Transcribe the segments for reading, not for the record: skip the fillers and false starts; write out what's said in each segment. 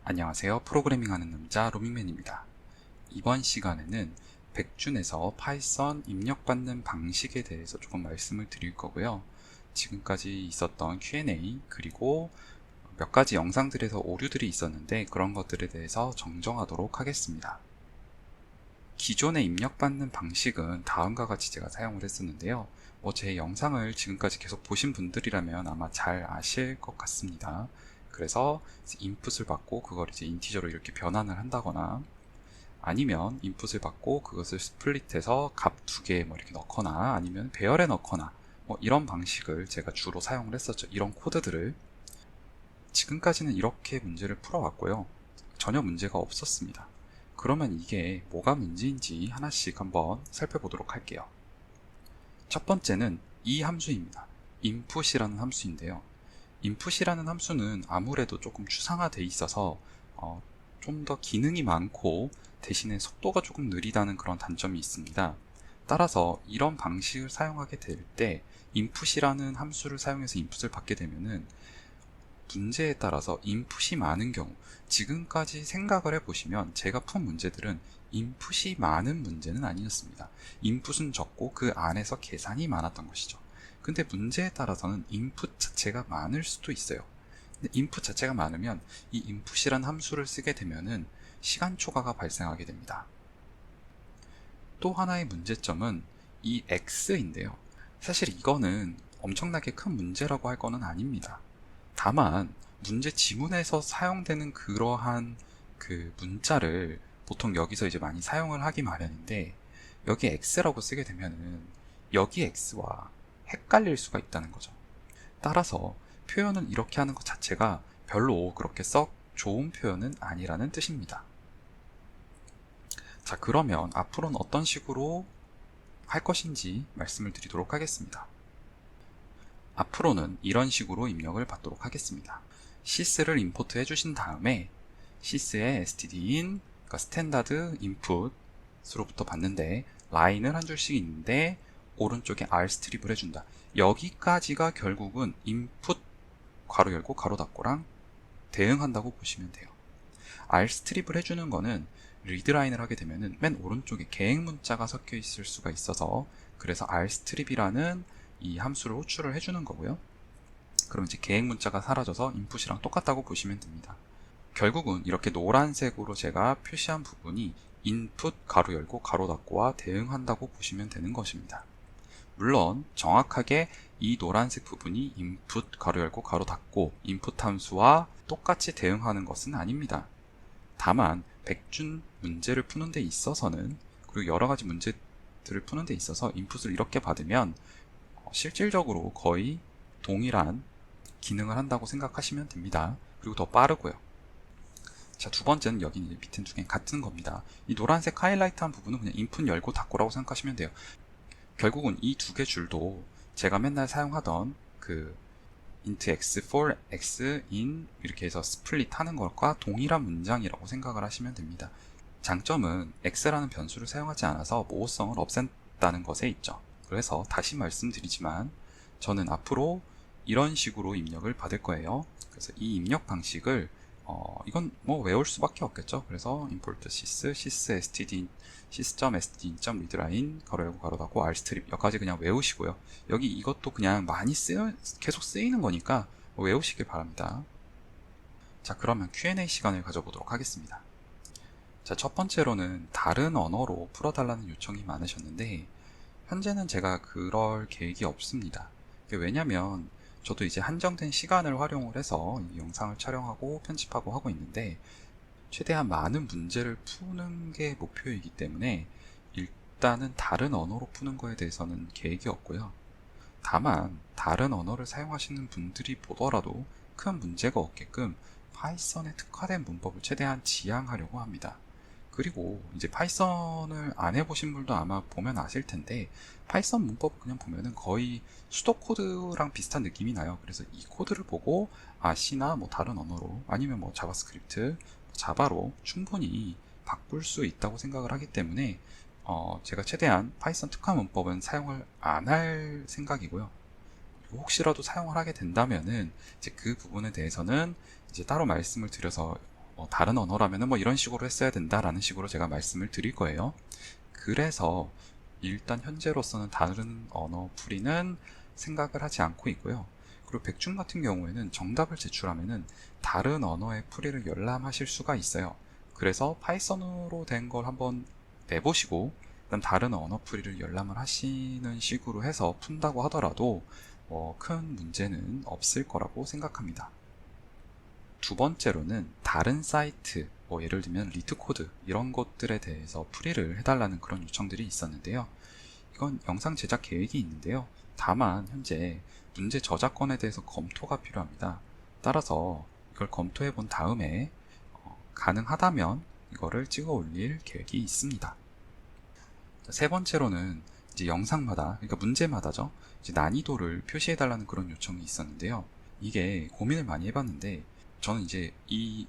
안녕하세요. 프로그래밍 하는 남자 로밍맨입니다. 이번 시간에는 백준에서 파이썬 입력받는 방식에 대해서 조금 말씀을 드릴 거고요. 지금까지 있었던 Q&A 그리고 몇 가지 영상들에서 오류들이 있었는데 그런 것들에 대해서 정정하도록 하겠습니다. 기존에 입력받는 방식은 다음과 같이 제가 사용을 했었는데요. 제 영상을 지금까지 계속 보신 분들이라면 아마 잘 아실 것 같습니다. 그래서 인풋을 받고 그걸 이제 인티저로 이렇게 변환을 한다거나, 아니면 인풋을 받고 그것을 스플릿해서 값 두 개 뭐 이렇게 넣거나, 아니면 배열에 넣거나, 이런 방식을 제가 주로 사용을 했었죠. 이런 코드들을 지금까지는 이렇게 문제를 풀어왔고요. 전혀 문제가 없었습니다. 그러면 이게 뭐가 문제인지 하나씩 한번 살펴보도록 할게요. 첫 번째는 이 함수입니다. input이라는 함수인데요. input이라는 함수는 아무래도 조금 추상화되어 있어서 좀 더 기능이 많고 대신에 속도가 조금 느리다는 그런 단점이 있습니다. 따라서 이런 방식을 사용하게 될 때 input이라는 함수를 사용해서 인풋을 받게 되면은 문제에 따라서 인풋이 많은 경우, 지금까지 생각을 해보시면 제가 푼 문제들은 인풋이 많은 문제는 아니었습니다. 인풋은 적고 그 안에서 계산이 많았던 것이죠. 근데 문제에 따라서는 인풋 자체가 많을 수도 있어요. 근데 인풋 자체가 많으면 이 input이라는 함수를 쓰게 되면은 시간 초과가 발생하게 됩니다. 또 하나의 문제점은 이 x인데요. 사실 이거는 엄청나게 큰 문제라고 할 거는 아닙니다. 다만 문제 지문에서 사용되는 그러한 그 문자를 보통 여기서 이제 많이 사용을 하기 마련인데, 여기 x라고 쓰게 되면은 여기 x와 헷갈릴 수가 있다는 거죠. 따라서 표현을 이렇게 하는 것 자체가 별로 그렇게 썩 좋은 표현은 아니라는 뜻입니다. 자, 그러면 앞으로는 어떤 식으로 할 것인지 말씀을 드리도록 하겠습니다. 앞으로는 이런 식으로 입력을 받도록 하겠습니다. sys를 임포트 해주신 다음에 sys의 stdin, 그러니까 스탠다드 인풋으로부터 받는데 라인을 한 줄씩 있는데 오른쪽에 rstrip을 해준다. 여기까지가 결국은 input 괄호 열고 괄호 닫고랑 대응한다고 보시면 돼요. rstrip을 해주는 거는 리드라인을 하게 되면은 맨 오른쪽에 계획 문자가 섞여 있을 수가 있어서, 그래서 rstrip이라는 이 함수를 호출을 해주는 거고요. 그럼 이제 계획 문자가 사라져서 인풋이랑 똑같다고 보시면 됩니다. 결국은 이렇게 노란색으로 제가 표시한 부분이 input 가로 열고 가로 닫고와 대응한다고 보시면 되는 것입니다. 물론 정확하게 이 노란색 부분이 input 가로 열고 가로 닫고 input 함수와 똑같이 대응하는 것은 아닙니다. 다만 백준 문제를 푸는 데 있어서는, 그리고 여러 가지 문제들을 푸는 데 있어서 인풋을 이렇게 받으면 실질적으로 거의 동일한 기능을 한다고 생각하시면 됩니다. 그리고 더 빠르고요. 자, 두 번째는 여기 밑에 두 개는 같은 겁니다. 이 노란색 하이라이트한 부분은 그냥 인풋 열고 닫고라고 생각하시면 돼요. 결국은 이 두 개 줄도 제가 맨날 사용하던 그 int x for x in 이렇게 해서 스플릿 하는 것과 동일한 문장이라고 생각을 하시면 됩니다. 장점은 x라는 변수를 사용하지 않아서 모호성을 없앤다는 것에 있죠. 그래서 다시 말씀드리지만 저는 앞으로 이런 식으로 입력을 받을 거예요. 그래서 이 입력 방식을 이건 뭐 외울 수밖에 없겠죠. 그래서 import sys std sys.std.readline 가로 열고 가로 닫고 rstrip 여기까지 그냥 외우시고요. 여기 이것도 그냥 많이 계속 쓰이는 거니까 외우시길 바랍니다. 자, 그러면 Q&A 시간을 가져보도록 하겠습니다. 자, 첫 번째로는 다른 언어로 풀어달라는 요청이 많으셨는데 현재는 제가 그럴 계획이 없습니다. 왜냐면 저도 이제 한정된 시간을 활용을 해서 이 영상을 촬영하고 편집하고 하고 있는데 최대한 많은 문제를 푸는 게 목표이기 때문에 일단은 다른 언어로 푸는 거에 대해서는 계획이 없고요. 다만 다른 언어를 사용하시는 분들이 보더라도 큰 문제가 없게끔 파이썬에 특화된 문법을 최대한 지향하려고 합니다. 그리고 이제 파이썬을 안 해보신 분도 아마 보면 아실 텐데 파이썬 문법 그냥 보면은 거의 수도 코드랑 비슷한 느낌이 나요. 그래서 이 코드를 보고 C나 뭐 다른 언어로 아니면 뭐 자바스크립트, 자바로 충분히 바꿀 수 있다고 생각을 하기 때문에 제가 최대한 파이썬 특화 문법은 사용을 안 할 생각이고요. 그리고 혹시라도 사용을 하게 된다면은 이제 그 부분에 대해서는 이제 따로 말씀을 드려서 다른 언어라면은 뭐 이런 식으로 했어야 된다라는 식으로 제가 말씀을 드릴 거예요. 그래서 일단 현재로서는 다른 언어 풀이는 생각을 하지 않고 있고요. 그리고 백준 같은 경우에는 정답을 제출하면은 다른 언어의 풀이를 열람하실 수가 있어요. 그래서 파이썬으로 된 걸 한번 내보시고 그다음 다른 언어 풀이를 열람을 하시는 식으로 해서 푼다고 하더라도 큰 문제는 없을 거라고 생각합니다. 두 번째로는 다른 사이트, 예를 들면 리트코드 이런 것들에 대해서 풀이를 해달라는 그런 요청들이 있었는데요. 이건 영상 제작 계획이 있는데요. 다만 현재 문제 저작권에 대해서 검토가 필요합니다. 따라서 이걸 검토해 본 다음에 가능하다면 이거를 찍어 올릴 계획이 있습니다. 세 번째로는 이제 영상마다, 그러니까 문제마다죠. 이제 난이도를 표시해 달라는 그런 요청이 있었는데요. 이게 고민을 많이 해봤는데 저는 이제 이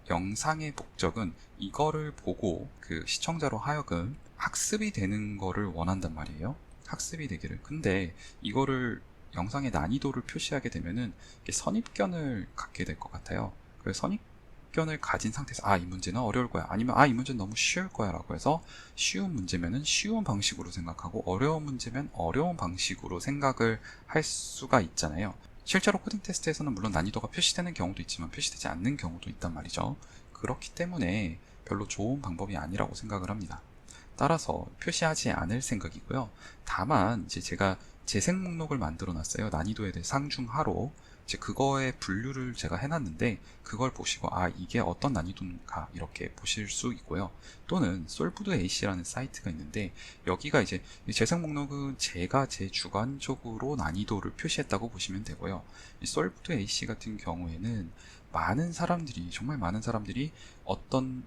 영상의 목적은 이거를 보고 그 시청자로 하여금 학습이 되는 거를 원한단 말이에요. 학습이 되기를. 근데 이거를 영상의 난이도를 표시하게 되면은 선입견을 갖게 될 것 같아요. 그래서 선입견을 가진 상태에서 이 문제는 어려울 거야. 아니면 이 문제는 너무 쉬울 거야 라고 해서 쉬운 문제면은 쉬운 방식으로 생각하고 어려운 문제면 어려운 방식으로 생각을 할 수가 있잖아요. 실제로 코딩 테스트에서는 물론 난이도가 표시되는 경우도 있지만 표시되지 않는 경우도 있단 말이죠. 그렇기 때문에 별로 좋은 방법이 아니라고 생각을 합니다. 따라서 표시하지 않을 생각이고요. 다만 이제 제가 재생 목록을 만들어 놨어요. 난이도에 대해 상중하로 이제 그거의 분류를 제가 해놨는데 그걸 보시고 이게 어떤 난이도인가 이렇게 보실 수 있고요. 또는 솔브드 AC라는 사이트가 있는데 여기가 이제 재생 목록은 제가 제 주관적으로 난이도를 표시했다고 보시면 되고요. 이 솔브드 AC 같은 경우에는 정말 많은 사람들이 어떤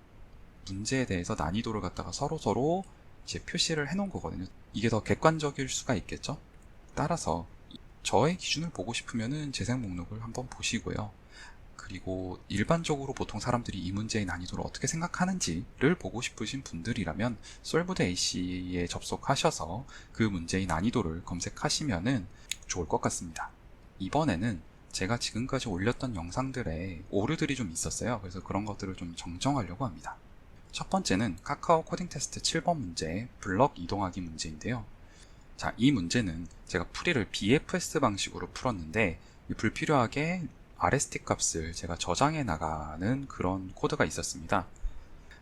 문제에 대해서 난이도를 갖다가 서로 이제 표시를 해 놓은 거거든요. 이게 더 객관적일 수가 있겠죠. 따라서 저의 기준을 보고 싶으면은 재생 목록을 한번 보시고요. 그리고 일반적으로 보통 사람들이 이 문제의 난이도를 어떻게 생각하는지를 보고 싶으신 분들이라면 솔브드 AC에 접속하셔서 그 문제의 난이도를 검색하시면은 좋을 것 같습니다. 이번에는 제가 지금까지 올렸던 영상들에 오류들이 좀 있었어요. 그래서 그런 것들을 좀 정정하려고 합니다. 첫 번째는 카카오 코딩 테스트 7번 문제, 블럭 이동하기 문제인데요. 자, 이 문제는 제가 풀이를 BFS 방식으로 풀었는데 불필요하게 RST 값을 제가 저장해 나가는 그런 코드가 있었습니다.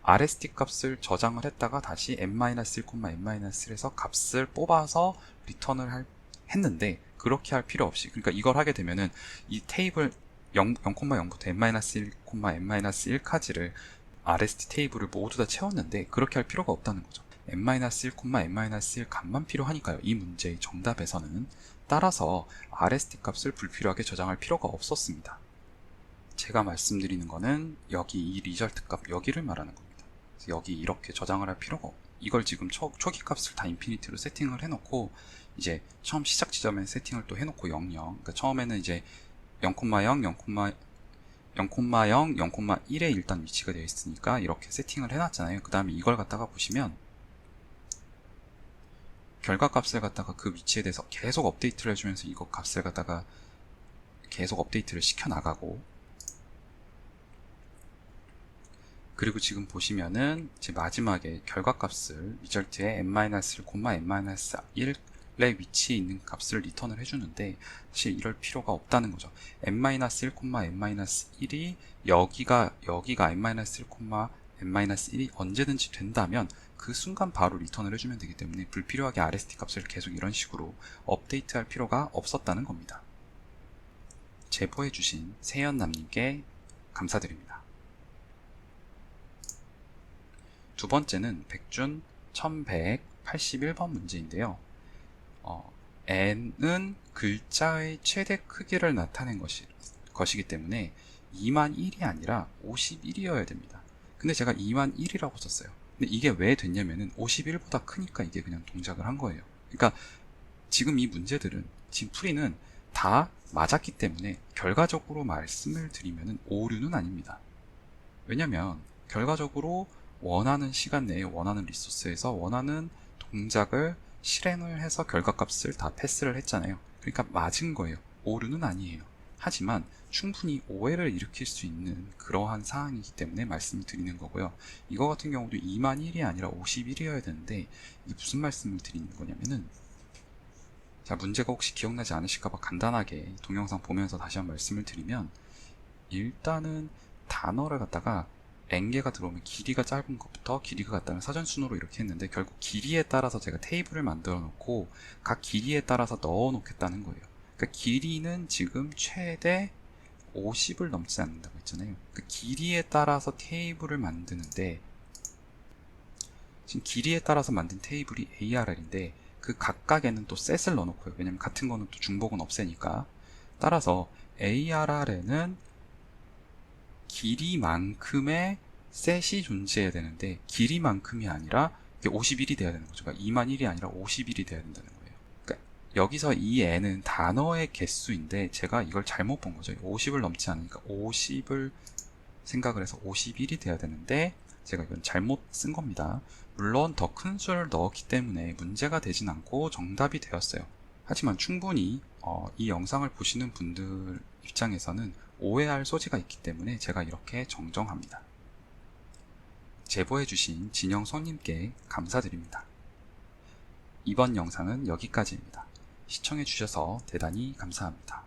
RST 값을 저장을 했다가 다시 n-1,n-1에서 값을 뽑아서 리턴을 했는데 그렇게 할 필요 없이, 그러니까 이걸 하게 되면은 이 테이블 0,0부터 n-1,n-1까지를 RST 테이블을 모두 다 채웠는데 그렇게 할 필요가 없다는 거죠. n-1, 값만 필요하니까요. 이 문제의 정답에서는. 따라서 RST 값을 불필요하게 저장할 필요가 없었습니다. 제가 말씀드리는 거는 여기 이 리절트 값 여기를 말하는 겁니다. 그래서 여기 이렇게 저장을 할 필요가 없고 이걸 지금 초기 값을 다 인피니티로 세팅을 해놓고 이제 처음 시작 지점에 세팅을 또 해놓고 00, 그러니까 처음에는 이제 0,0, 0,1에 일단 위치가 되어 있으니까 이렇게 세팅을 해놨잖아요. 그 다음에 이걸 갖다가 보시면 결과값을 갖다가 그 위치에 대해서 계속 업데이트를 해주면서 이거 값을 갖다가 계속 업데이트를 시켜 나가고, 그리고 지금 보시면은 이제 마지막에 결과값을 리절트에 n-1, n-1의 위치에 있는 값을 리턴을 해주는데 사실 이럴 필요가 없다는 거죠. n-1, n-1이 여기가 n-1, n-1이 언제든지 된다면 그 순간 바로 리턴을 해주면 되기 때문에 불필요하게 RST 값을 계속 이런 식으로 업데이트할 필요가 없었다는 겁니다. 제보해주신 세연남님께 감사드립니다. 두 번째는 백준 1181번 문제인데요. n은 글자의 최대 크기를 나타낸 것이기 때문에 2만1이 아니라 51이어야 됩니다. 근데 제가 2만1이라고 썼어요. 근데 이게 왜 됐냐면은 51보다 크니까 이게 그냥 동작을 한 거예요. 그러니까 지금 이 문제들은, 지금 풀이는 다 맞았기 때문에 결과적으로 말씀을 드리면은 오류는 아닙니다. 왜냐면 결과적으로 원하는 시간 내에 원하는 리소스에서 원하는 동작을 실행을 해서 결과값을 다 패스를 했잖아요. 그러니까 맞은 거예요. 오류는 아니에요. 하지만 충분히 오해를 일으킬 수 있는 그러한 사항이기 때문에 말씀을 드리는 거고요. 이거 같은 경우도 2만 1이 아니라 51이어야 되는데 이게 무슨 말씀을 드리는 거냐면은, 자, 문제가 혹시 기억나지 않으실까봐 간단하게 동영상 보면서 다시 한번 말씀을 드리면, 일단은 단어를 갖다가 n개가 들어오면 길이가 짧은 것부터 길이가 같다는 사전순으로 이렇게 했는데, 결국 길이에 따라서 제가 테이블을 만들어 놓고 각 길이에 따라서 넣어 놓겠다는 거예요. 그러니까 길이는 지금 최대 50을 넘지 않는다고 했잖아요. 그 길이에 따라서 테이블을 만드는데, 지금 길이에 따라서 만든 테이블이 ARR인데 그 각각에는 또 셋을 넣어놓고요. 왜냐면 같은 거는 또 중복은 없애니까. 따라서 ARR에는 길이만큼의 셋이 존재해야 되는데, 길이만큼이 아니라 이게 51이 돼야 되는 거죠. 그러니까 2만 1이 아니라 51이 돼야 된다는 거예요. 그러니까 여기서 이 n은 단어의 개수인데 제가 이걸 잘못 본 거죠. 50을 넘지 않으니까 50을 생각을 해서 51이 돼야 되는데 제가 이건 잘못 쓴 겁니다. 물론 더 큰 수를 넣었기 때문에 문제가 되진 않고 정답이 되었어요. 하지만 충분히 이 영상을 보시는 분들 입장에서는 오해할 소지가 있기 때문에 제가 이렇게 정정합니다. 제보해주신 진영손님께 감사드립니다. 이번 영상은 여기까지입니다. 시청해주셔서 대단히 감사합니다.